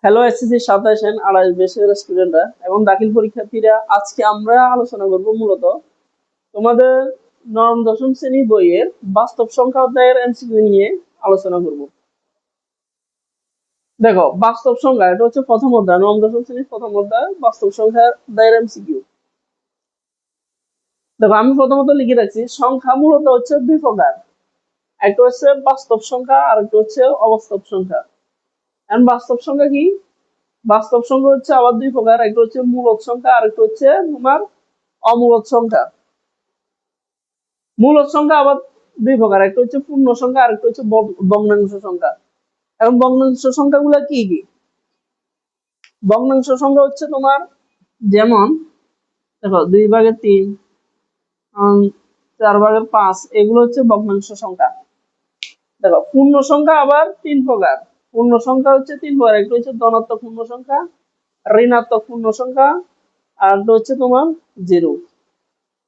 Hello SSC 27 and 28 বেসের স্টুডেন্টরা এবং দাখিল পরীক্ষার্থীরা, আজকে আমরা আলোচনা করব মূলত তোমাদের নবম দশম শ্রেণী বইয়ের বাস্তব সংখ্যা অধ্যায়ের এমসিকিউ নিয়ে আলোচনা করব। দেখো, বাস্তব সংখ্যা এটা হচ্ছে প্রথম অধ্যায়, নবম দশম শ্রেণীর প্রথম অধ্যায় বাস্তব সংখ্যা অধ্যায়ের এমসিকিউ। দেখো, আমি প্রথমত লিখে রাখছি সংখ্যা মূলত হচ্ছে দুই প্রকার, একটা হচ্ছে বাস্তব সংখ্যা আর একটা হচ্ছে অবাস্তব সংখ্যা। এখন বাস্তব সংখ্যা কি? বাস্তব সংখ্যা হচ্ছে আবার দুই প্রকার, একটা হচ্ছে মূলদ সংখ্যা আর একটা হচ্ছে তোমার অমূলদ সংখ্যা। মূলদ সংখ্যা আবার দুই প্রকার, একটা হচ্ছে পূর্ণ সংখ্যা আর একটা হচ্ছে ভগ্নাংশ সংখ্যা। এবং ভগ্নাংশ সংখ্যাগুলো কি কি? ভগ্নাংশ সংখ্যা হচ্ছে তোমার যেমন দেখো 2/3, 4/5, এগুলো হচ্ছে ভগ্নাংশ সংখ্যা। দেখো, পূর্ণ সংখ্যা আবার তিন প্রকার। পূর্ণ সংখ্যা হচ্ছে তিন প্রকার, একটা হচ্ছে ধনাত্মক পূর্ণ সংখ্যা, ঋণাত্মক পূর্ণ সংখ্যা আর একটা হচ্ছে তোমার জিরো।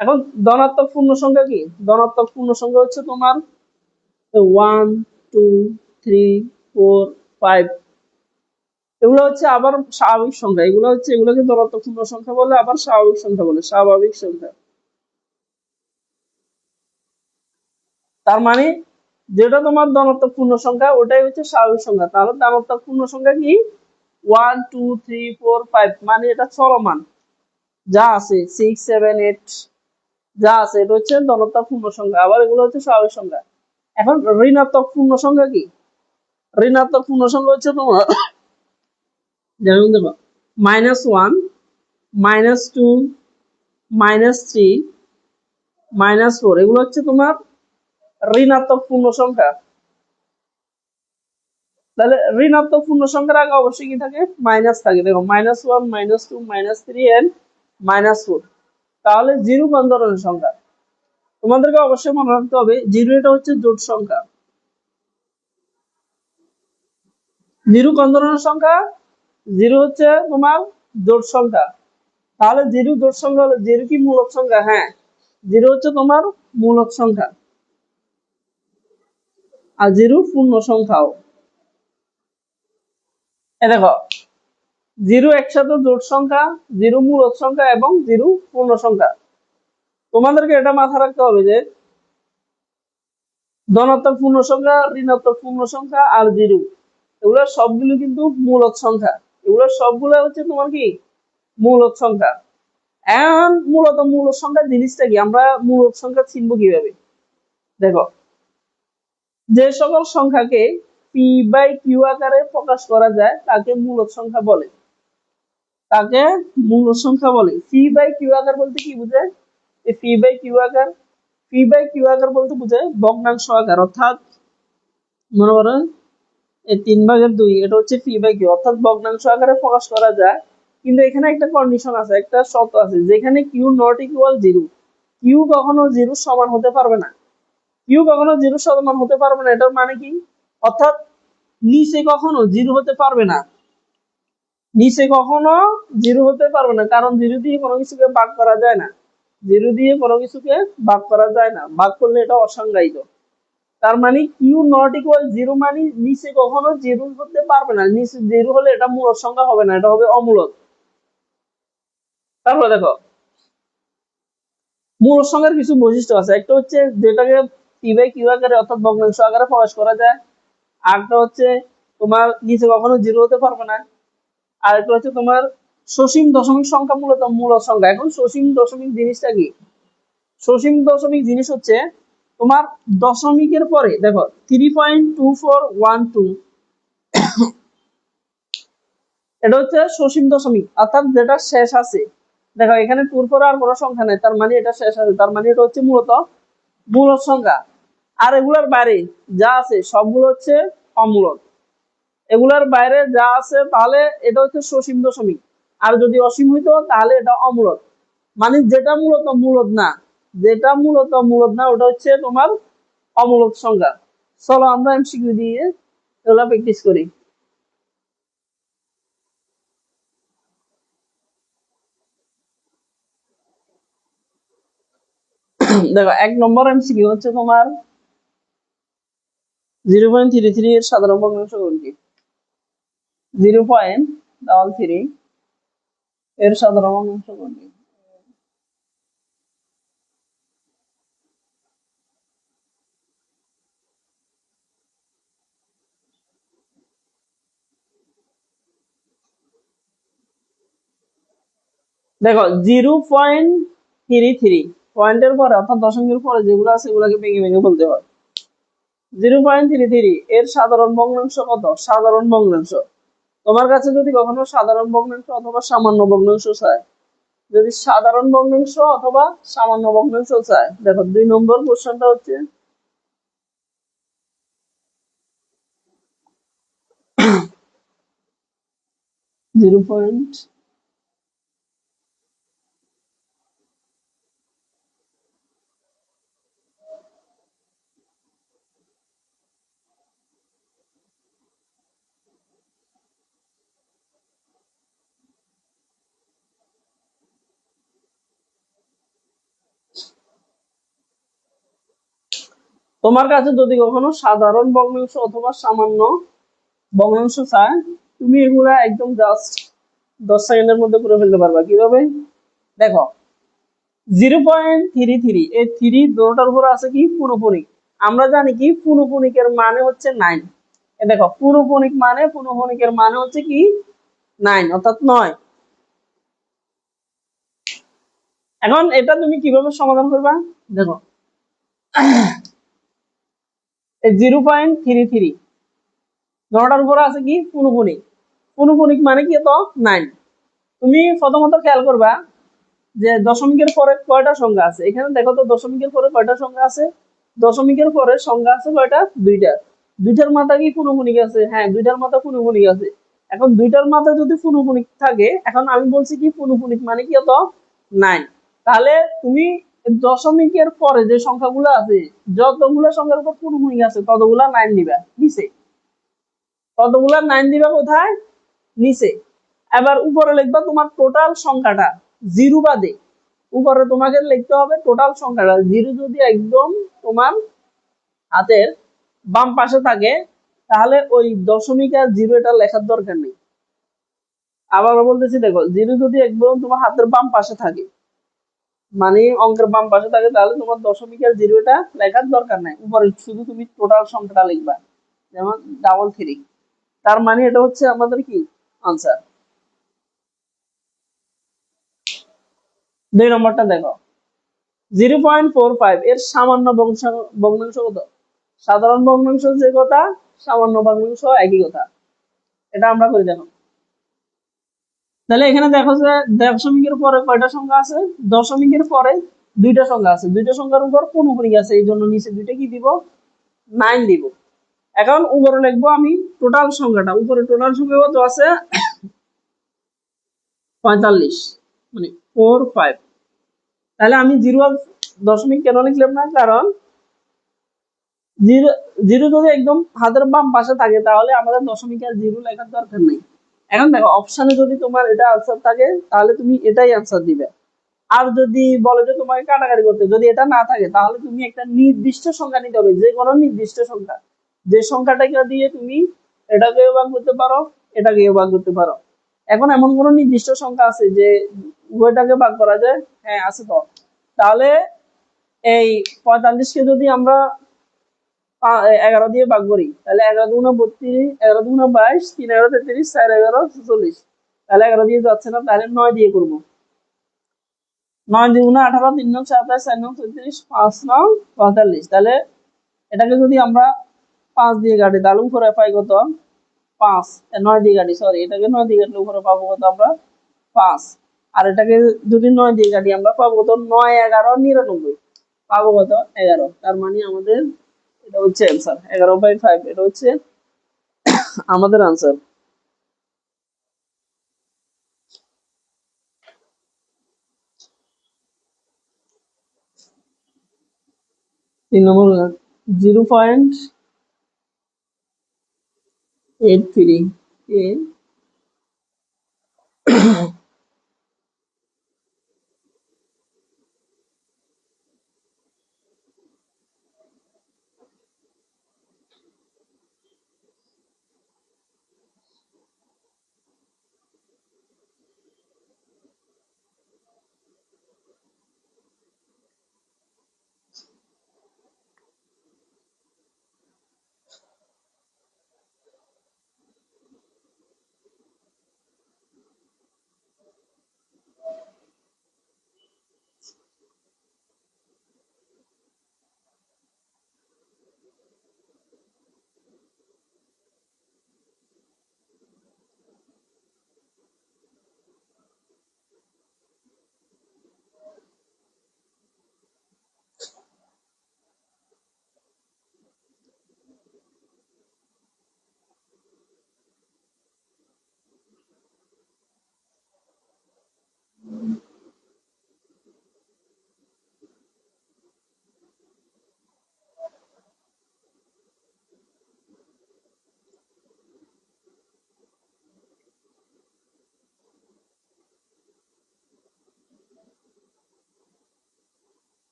এখন ধনাত্মক পূর্ণ সংখ্যা কি? ধনাত্মক পূর্ণ সংখ্যা হচ্ছে তোমার 1, 2, 3, 4, 5, এগুলো হচ্ছে আবার স্বাভাবিক সংখ্যা। এগুলোকে ধনাত্মক পূর্ণ সংখ্যা বলে, আবার স্বাভাবিক সংখ্যা বলে, স্বাভাবিক সংখ্যা। তার মানে যেটা তোমার ধনাত্মক পূর্ণ সংখ্যা ওটাই হচ্ছে স্বাভাবিক সংখ্যা। তাহলে ধনাত্মক পূর্ণ সংখ্যা কি? 1, 2, 3, 4, 5, মানে এটা চলমান, যা আছে 6, 7, 8 যা আছে এটা হচ্ছে ধনাত্মক পূর্ণ সংখ্যা, আবার এগুলো হচ্ছে স্বাভাবিক সংখ্যা। এখন ঋণাত্মক পূর্ণ সংখ্যা কি? ঋণাত্মক পূর্ণ সংখ্যা হচ্ছে তোমার যেমন দেখো -1, -2, -3, -4, এগুলো হচ্ছে তোমার ঋণাত্মক পূর্ণ সংখ্যা। তাহলে ঋণাত্মক পূর্ণ সংখ্যার আগে অবশ্যই কি থাকে? মাইনাস থাকে। দেখো -1, -2, -3 এন্ড -4। তাহলে জিরো কোন ধরনের সংখ্যা? তোমাদেরকে অবশ্যই মনে রাখতে হবে জিরো এটা হচ্ছে জোড় সংখ্যা। জিরো কোন ধরনের সংখ্যা? জিরো হচ্ছে তোমার জোড় সংখ্যা। তাহলে জিরো জোড় সংখ্যা হলো, জিরো কি মূলদ সংখ্যা? হ্যাঁ, জিরো হচ্ছে তোমার মূলদ সংখ্যা আর জিরো পূর্ণ সংখ্যাও। এ দেখো, জিরো একসাথে জোড় সংখ্যা, জিরো মূলদ সংখ্যা এবং জিরো পূর্ণ সংখ্যা। তোমাদেরকে এটা মাথায় রাখতে হবে যে ধনাত্মক পূর্ণ সংখ্যা, ঋণাত্মক পূর্ণ সংখ্যা আর জিরো, এগুলো সবগুলো কিন্তু মূলদ সংখ্যা। এগুলো সবগুলো হচ্ছে তোমার কি? মূলদ সংখ্যা। এখন মূলত মূলদ সংখ্যা জিনিসটা কি? আমরা মূলদ সংখ্যা চিনবো কিভাবে? দেখো, যে সকল সংখ্যাকে পি বাই কিউ আকারে প্রকাশ করা যায় তাকে মূলদ সংখ্যা বলে। তাকে মূলদ সংখ্যা বলে। পি বাই কিউ আকার বলতে কি বোঝায়? এই পি বাই কিউ আকার, পি বাই কিউ আকার বলতে বোঝায় ভগ্নাংশ আকার। অর্থাৎ মনে করো এই 3/2 এটা হচ্ছে পি বাই কিউ, অর্থাৎ ভগ্নাংশ আকারে প্রকাশ করা যায়। কিন্তু এখানে একটা কন্ডিশন আছে, একটা শর্ত আছে, যেখানে Q not equal zero. Q কখনো জিরো সমান হতে পারবে না। কিউ কখনো জিরো সমান হতে পারবে না, এটার মানে কি? অর্থাৎ নিচে কখনো জিরো হতে পারবে না। নিচে কখনো জিরো হতে পারবে না, কারণ জিরো দিয়ে কোনো কিছুকে ভাগ করা যায় না। জিরো দিয়ে কোনো কিছুকে ভাগ করা যায় না, ভাগ করলে এটা অসংজ্ঞায়িত। তার মানে কিউ নট ইকুয়াল জিরো মানে নিচে কখনো জিরো হতে পারবে না। নিচে জিরো হলে এটা মূলদ সংখ্যা হবে না, এটা হবে অমূলদ। তারপরে দেখো, মূলদ সংখ্যার কিছু বৈশিষ্ট্য আছে। একটা হচ্ছে যেটাকে পি বাই কিউ আকারে অর্থাৎ ভগ্নাংশ আকারে প্রকাশ করা যায়। আরেকটা হচ্ছে তোমার নিচে কখনো জিরো হতে পারবে না। আরেকটা হচ্ছে তোমার সসীম দশমিক সংখ্যা মূলত মূলদ সংখ্যা। এখন সসীম দশমিক জিনিসটা কি? সসীম দশমিক জিনিস হচ্ছে তোমার দশমিকের পরে দেখো 3.2412, এটা হচ্ছে সসীম দশমিক, অর্থাৎ যেটা শেষ আছে। দেখো এখানে টুর পরে আর কোনো সংখ্যা নেই, তার মানে এটা শেষ আছে, তার মানে এটা হচ্ছে মূলত মূলদ সংখ্যা। আর এগুলার বাইরে যা আছে সবগুলো হচ্ছে অমূলদ। এগুলার বাইরে যা আছে তাহলে এটা হচ্ছে সসীম দশমিক, আর যদি অসীম হইতো তাহলে এটা অমূলদ। মানে যেটা মূলত মূলদ না, যেটা মূলত মূলদ না ওটা হচ্ছে তোমার অমূলদ সংখ্যা। চলো আমরা এমসিকিউ দিয়ে এগুলা প্র্যাকটিস করি। দেখো, 1 নম্বর এমসিকিউ হচ্ছে তোমার 0.33 এর সাধারণ ভগ্নাংশ কোনটি? 0.33 এর সাধারণ ভগ্নাংশ কোনটি? দেখো 0.33 পয়েন্টের পরে অর্থাৎ দশমিকের পরে যেগুলো আছে সেগুলোকে ভেঙে ভেঙে বলতে হয়। 0.33 এর সাধারণ ভগ্নাংশ কত? সাধারণ ভগ্নাংশ। তোমার কাছে যদি কখনো সাধারণ ভগ্নাংশ অথবা সামান্য ভগ্নাংশ চায়, যদি সাধারণ ভগ্নাংশ অথবা সামান্য ভগ্নাংশ চায়, দেখো 2 নম্বর কোশ্চেনটা হচ্ছে জিরো পয়েন্ট তোমার কাছে যদি কখনো সাধারণ ভগ্নাংশ অথবা সামান্য ভগ্নাংশ চায়, তুমি এগুলা একদম জাস্ট 10 সেকেন্ডের মধ্যে করে ফেলতে পারবা। কিভাবে? দেখো 0.33 এই 3 দুটোটার উপর আছে কি? পুনঃপুনিক। আমরা জানি কি পুনঃপুনিকের মানে হচ্ছে 9। দেখো পুনঃপুনিকের মানে হচ্ছে কি? 9 অর্থাৎ 9। এখন এটা তুমি কিভাবে সমাধান করবা? দেখো এই 0.33 দুটোটার উপর আছে কি? পুনঃপুনিক মানে কি? তো 9। তুমি প্রথমত খেয়াল করবা যে দশমিকের পরে কয়টা সংখ্যা আছে। এখানে দেখো তো দশমিকের পরে কয়টা সংখ্যা আছে? দশমিকের পরে সংখ্যা আছে কয়টা? দুইটা। দুইটার মাথা কি পুনঃপুনিক আছে? হ্যাঁ, দুইটার মাথা পুনঃপুনিক আছে। এখন দুইটার মাথা যদি পুনঃপুনিক থাকে, এখন আমি বলছি কি পুনঃপুনিক মানে কি? তো 9। তাহলে তুমি দশমিকের পরে যে সংখ্যাগুলো আছে, যতগুলো সংখ্যার উপর পুনঃপুনিক আছে ততগুলা 9 দিবা নিচে। ততগুলা 9 দিবা কোথায়? নিচে। এবার উপরে লিখবা তোমার টোটাল সংখ্যাটা জিরো বাদে। উপরে তোমাকে লিখতে হবে টোটাল সংখ্যাটা। জিরো যদি একদম তোমার হাতের বাম পাশে থাকে, তাহলে ওই দশমিক আর জিরো এটা লেখার দরকার নেই। আবার বলতেছি, দেখো জিরো যদি একদম তোমার হাতের বাম পাশে থাকে, মানে অঙ্কের বাম পাশে থাকে, তাহলে তোমার দশমিক আর জিরো এটা লেখার দরকার নাই। উপরে শুধু তুমি টোটাল সংখ্যাটা লিখবা, যেমন 33। তার মানে এটা হচ্ছে আমাদের কি? আনসার। 2 নম্বরটা দেখো 0.45 এর সামান্য ভগ্নাংশ কত? সাধারণ ভগ্নাংশ যে কথা, সামান্য ভগ্নাংশ একই কথা। এটা আমরা করি দেখো। তাহলে এখানে দেখো যে দশমিকের পরে কয়টা সংখ্যা আছে? দশমিকের পরে দুইটা সংখ্যা আছে। দুইটা সংখ্যার উপর পুনঃপুনিক আছে, এই জন্য নিচে দুইটা কি দিব? 9 দিব। এখন উপরে লিখবো আমি টোটাল সংখ্যাটা। উপরে টোটাল সংখ্যা কত আছে? 45, মানে 45। তাহলে আমি জিরো দশমিক কেন লিখলাম না? কারণ জিরো জিরো যদি একদম হাতের বাম পাশে থাকে, তাহলে আমাদের দশমিক আর জিরো লেখার দরকার নেই। এখন দেখো অপশনে যদি তোমার এটা আনসার থাকে, তাহলে তুমি এটাই আনসার দিবে। আর যদি বলে যে তোমাকে কাটাকাটি করতে, যদি এটা না থাকে, তাহলে তুমি একটা নির্দিষ্ট সংখ্যা নিতে হবে, যে কোনো নির্দিষ্ট সংখ্যা, যে সংখ্যাটাকে দিয়ে তুমি এটাকে ভাগ করতে পারো, এটাকে ভাগ করতে পারো। এখন এমন কোন নির্দিষ্ট সংখ্যা আছে যে উভয়টাকে ভাগ করা যায়? হ্যাঁ, আছে তো। তাহলে এই 45কে যদি আমরা 11 দিয়ে ভাগ করি, তাহলে 11×2=32, 11×2=22, 3×11=33, 4×11=44। তাহলে 11 দিয়ে যাচ্ছে না, তাহলে 9 দিয়ে করবো। 9×2=18, 3×9=27, 4×9=36, 5×9=45। তাহলে এটাকে যদি আমরা 5 দিয়ে কাটি, তাহলে উপরে পাই কত? 5। 9 দিয়ে কাটি, সরি, এটাকে 9 দিয়ে কাটলে উপরে পাবো কত আমরা? 5। আর এটাকে যদি 9 দিয়ে কাটি, আমরা পাবো কত? 9, 11, 99, পাবো কত? 11। তার মানে আমাদের এটা হচ্ছে অ্যান্সার 11/5। এটা হচ্ছে আমাদের আনসার। 3 নম্বর 0.83 কে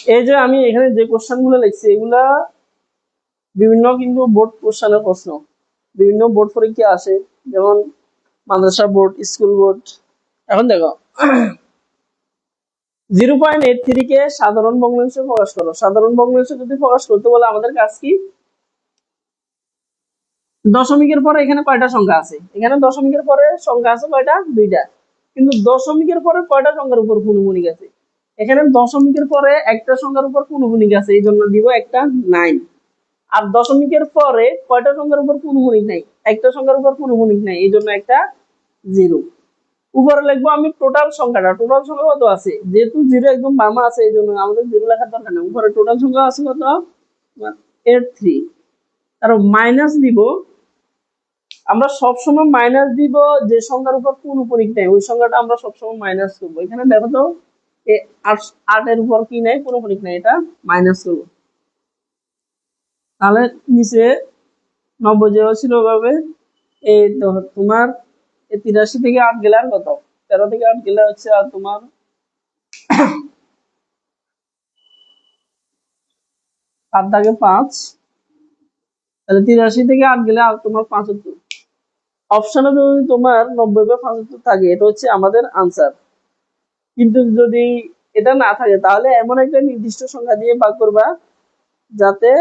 এই যে আমি এখানে যে কোশ্চেন গুলো লিখছি এগুলা বিভিন্ন কিন্তু বোর্ড কোশ্চেনের প্রশ্ন, বিভিন্ন বোর্ড পরীক্ষা আসে, যেমন মাদ্রাসা বোর্ড, স্কুল বোর্ড। এখন দেখো 0.83 কে সাধারণ ভগ্নাংশে প্রকাশ করো। সাধারণ ভগ্নাংশে যদি প্রকাশ করতে বলে আমাদের কাজ কি? দশমিকের পরে এখানে কয়টা সংখ্যা আছে? এখানে দশমিকের পরে সংখ্যা আছে কয়টা? দুইটা। কিন্তু দশমিকের পরে কয়টা সংখ্যার উপর পূর্ণগুণিক আছে? এখানে দশমিকের পরে একটা সংখ্যার উপর পূর্ণগুণিক আছে, এই জন্য দিব একটা 9। আর দশমিকের পরে কয়টা সংখ্যার উপর পূর্ণগুণিক নাই? একটা সংখ্যার উপর পূর্ণগুণিক নাই, এই জন্য একটা 0। উপরে লিখবো আমি টোটাল সংখ্যাটা। টোটাল সংখ্যা কত আছে? যেহেতু 0 একদম বামা আছে এই জন্য আমাদের 0 লেখার দরকার নেই। উপরে টোটাল সংখ্যা আছে কত? 83। আর মাইনাস দিব, আমরা সবসময় মাইনাস দিব যে সংখ্যার উপর পূর্ণগুণিক নেই, ওই সংখ্যাটা আমরা সবসময় মাইনাস করবো। এখানে দেখো তো 8 এর উপর কি নেই? পূর্ণগুণিক নেই, এটা মাইনাস করবো। তাহলে নিচে 90 যে ছিল ওভাবে। এই তোমার 83 থেকে 8 গেলে আর কত? 13 থেকে 8 গেলে হচ্ছে আর তোমার 7 দাগে 5, তাহলে 83 থেকে 8 গেলে আর তোমার 75। অপশনে যদি তোমার 90 বা 75 থাকে এটা হচ্ছে আমাদের আনসার। কিন্তু যদি এটা না থাকে তাহলে এমন একটা নির্দিষ্ট সংখ্যা দিয়ে ভাগ করবা যাতে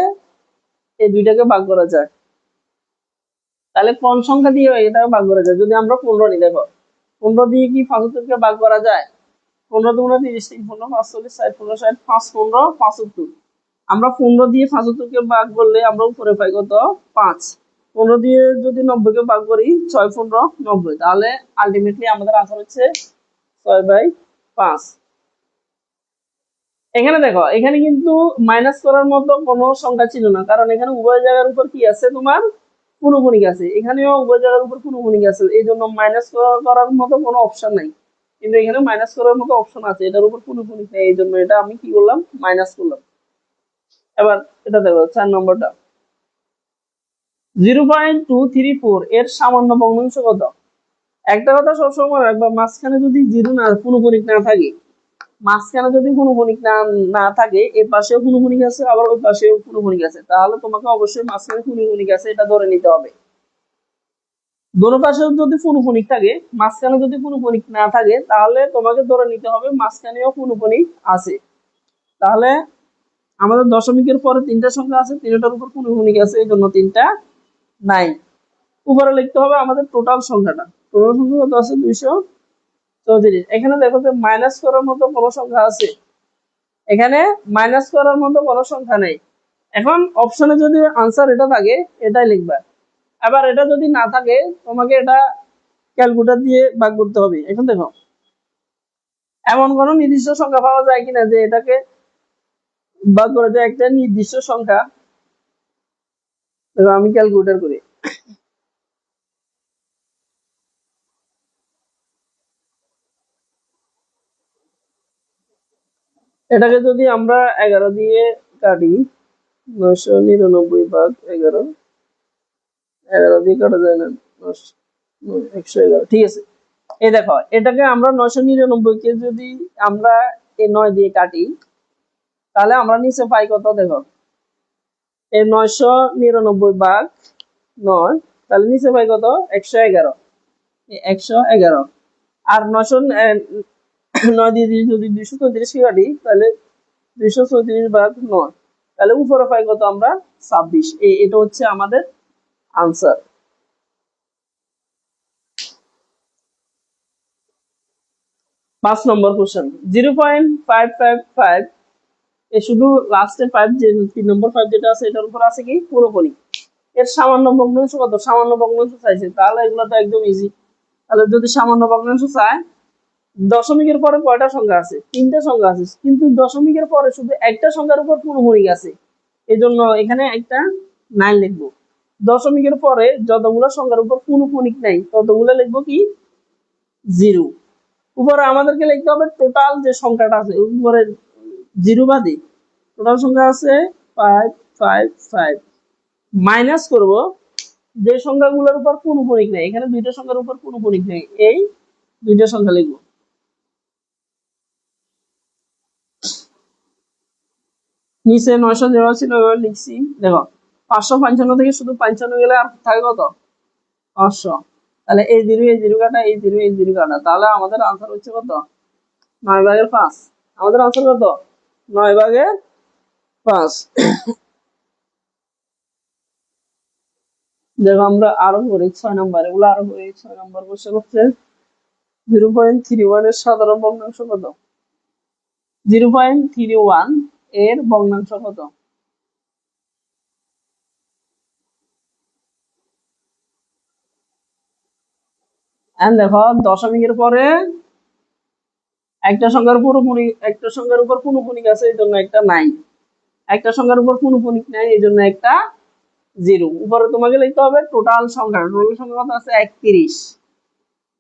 এই দুইটাকে ভাগ করা যায়। তাহলে কোন সংখ্যা দিয়ে এটাকে ভাগ করা যায়? যদি আমরা 15 নিই, দেখো 15 দিয়ে কি 75 কে ভাগ করা যায়? 15 দুগুণে 30, 15 5 40 60 15 60 5 15 75। আমরা 15 দিয়ে 75 কে ভাগ করলে আমরা উপরে পাই কত? 5। 15 দিয়ে যদি 90 কে ভাগ করি 6 15 90, তাহলে আলটিমেটলি আমাদের আনসার হচ্ছে 6/5। এখানে দেখো এখানে কিন্তু মাইনাস করার মতো কোনো সংখ্যা ছিল না, কারণ এখানে উভয় জায়গার উপর কি আছে? তোমার পূর্ণগুণিক আছে। এখানেও উভয় জায়গার উপর পূর্ণগুণিক আছে, এই জন্য মাইনাস করার মতো কোনো অপশন নাই। কিন্তু এখানে মাইনাস করার মতো অপশন আছে, এটার উপর পূর্ণগুণিক নেই, এই জন্য এটা আমি কি করলাম? মাইনাস করলাম। এবার এটা দেখো 4 নম্বরটা। 0.234 এর সামান্য ভগ্নাংশ কত? একটা কথা সবসময় রাখবা, মাঝখানে যদি জিরো না পূর্ণগুণিক না থাকে, মাঝখানে যদি পূর্ণগুণিক না থাকে, এর পাশেও পূর্ণগুণিক আছে আবার ওই পাশেও পূর্ণগুণিক আছে, তাহলে তোমাকে অবশ্যই মাঝখানে পূর্ণগুণিক আছে এটা ধরে নিতে হবে। দোনো পাশেও যদি পূর্ণগুণিক থাকে, মাঝখানে যদি পূর্ণগুণিক না থাকে, তাহলে তোমাকে ধরে নিতে হবে মাঝখানেও পূর্ণগুণিক আছে। তাহলে আমাদের দশমিকের পরে 3টা সংখ্যা আছে, 3টার উপর পূর্ণগুণিক আছে, এই জন্য 3টা নাই। উপরে লিখতে হবে আমাদের টোটাল সংখ্যাটা। টোটাল সংখ্যা কত আছে? 234। এখানে দেখো যে মাইনাস করার মতো কোনো সংখ্যা আছে? এখানে মাইনাস করার মতো কোনো সংখ্যা নেই। এখন অপশনে যদি আনসার এটা থাকে এটাই লিখবা। আবার এটা যদি না থাকে তোমাকে এটা ক্যালকুলেটর দিয়ে ভাগ করতে হবে। এখন দেখো এমন কোনো নির্দিষ্ট সংখ্যা পাওয়া যায় কিনা যে এটাকে ভাগ করা যায় একটা নির্দিষ্ট সংখ্যা? আমি ক্যালকুলেটর করি। এটাকে যদি আমরা 11 দিয়ে কাটি, 999 ভাগ 11, 11 দিয়ে কাটা যায় না, 111। ঠিক আছে, এই দেখো এটাকে আমরা 999 কে যদি আমরা এই 9 দিয়ে কাটি, তাহলে আমরা নিচে পাই কত? দেখো এই 999 ভাগ 9, তাহলে নিচে পাই কত? 111। 111 আর 9 দিয়ে যদি 234 কে কাটি, তাহলে 234 ভাগ 9, তাহলে উপরে পাই কত আমরা? 26। এটা হচ্ছে আমাদের আনসার। 5 নম্বর কোশ্চেন। 0.555 এ শুধু লাস্টে 5, যে 3 নম্বর 5 যেটা আছে এটার উপর আছে কি? পুরোপুরি। এর সামান্য ভগ্নাংশ কত? সামান্য ভগ্নাংশ চাইছে, তাহলে এগুলো তো একদম ইজি। তাহলে যদি সামান্য ভগ্নাংশ চায়, দশমিকের পরে কয়টা সংখ্যা আছে? 3টা সংখ্যা আছে, কিন্তু দশমিকের পরে শুধু একটা সংখ্যার উপর পূর্ণগুণিক আছে, এই জন্য এখানে একটা 9 লিখবো। দশমিকের পরে যতগুলো সংখ্যার উপর পূর্ণগুণিক নাই ততগুলো লিখবো কি? 0। উপরে আমাদেরকে লিখতে হবে টোটাল যে সংখ্যাটা আছে, উপরে 0 বাদে টোটাল সংখ্যা আছে 555, মাইনাস করব যে সংখ্যাগুলোর উপর পূর্ণগুণিক নেই। এখানে 2টা সংখ্যার উপর পূর্ণগুণিক নেই, এই 2টা সংখ্যা লিখবো। নিচে 900 যেভাবে ছিল ওইভাবে লিখছি। দেখো 555 থেকে শুধু 55 গেলে আর থাকে কত? 500। তাহলে এই জিরো এই জিরো কাটা, এই জিরো এই জিরো কাটা, তাহলে আমাদের আনসার হচ্ছে কত? 9/5। আমাদের আনসার কত? 9/5। দেখো আমরা আরো করি 6 নম্বর, এগুলো আরো করি। 6 নম্বর কোশ্চেন হচ্ছে 0.31 এর সাধারণ ভগ্নাংশ কত? 0.31 এর ভগ্নাংশ কত? দেখো দশমিকের পরে একটা সংখ্যার পুরোপুরি, একটা সংখ্যার উপর পুনঃপুনিক আছে এই জন্য একটা নাই, একটা সংখ্যার উপর পুনঃপুনিক নাই এই জন্য একটা জিরো। উপরে তোমাকে লিখতে হবে টোটাল সংখ্যা, টোটাল সংখ্যা কত আছে? 31।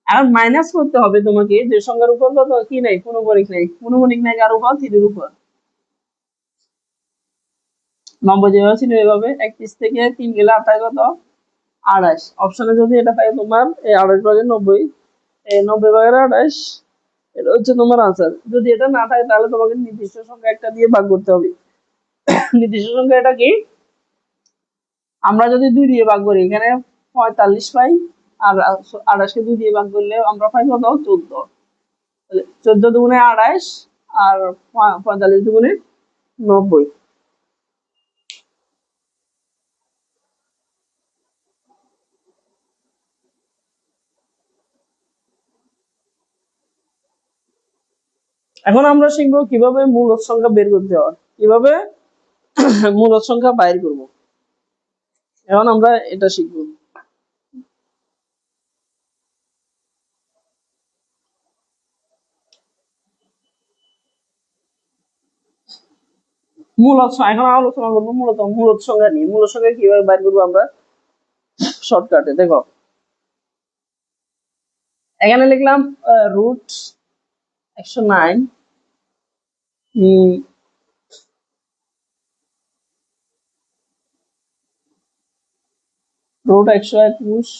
এখন মাইনাস করতে হবে তোমাকে যে সংখ্যার উপর কত কি নাই, পুনঃপুনিক নাই। পুনঃপুনিক নাই কার উপর? 3 এর উপর। 90 যেভাবে ছিল এভাবে। 31 থেকে 3 গেলে 28 কত? 28। অপশনে যদি এটা থাকে তোমার এই 28/90, এই 90/28, এটা হচ্ছে তোমার আনসার। যদি এটা না থাকে তাহলে তোমাকে নির্দিষ্ট সংখ্যা একটা দিয়ে ভাগ করতে হবে। নির্দিষ্ট সংখ্যা এটা কি? আমরা যদি 2 দিয়ে ভাগ করি এখানে 45 পাই, আর 28কে 2 দিয়ে ভাগ করলে আমরা পাই কত? 14। 14 দুগুণে 28 আর 45 দুগুণে 90। এখন আমরা শিখবো কিভাবে মূলদ সংখ্যা বের করতে হয়, কিভাবে মূলদ সংখ্যা বাইর করব। এখন আমরা এটা শিখবো। এখন আলোচনা করবো মূলত মূলদ সংখ্যা নিয়ে। মূলদ সংখ্যা কিভাবে বাইর করবো আমরা শর্টকাটে। দেখো এখানে লিখলাম √109, √121,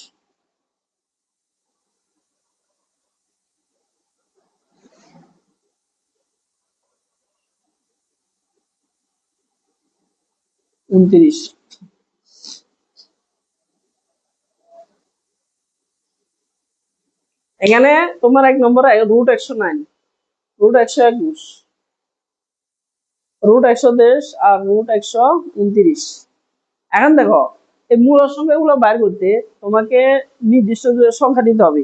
√29। এখানে তোমার 1 নম্বরে √109, √121, √123 আর √129। এখন দেখো এই মূল সংখ্যাগুলো বাইর করতে তোমাকে নির্দিষ্ট সংখ্যা দিতে হবে।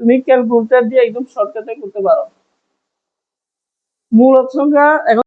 তুমি ক্যালকুলেটর দিয়ে একদম শর্টকাটে করতে পারো। মূল সংখ্যা এখন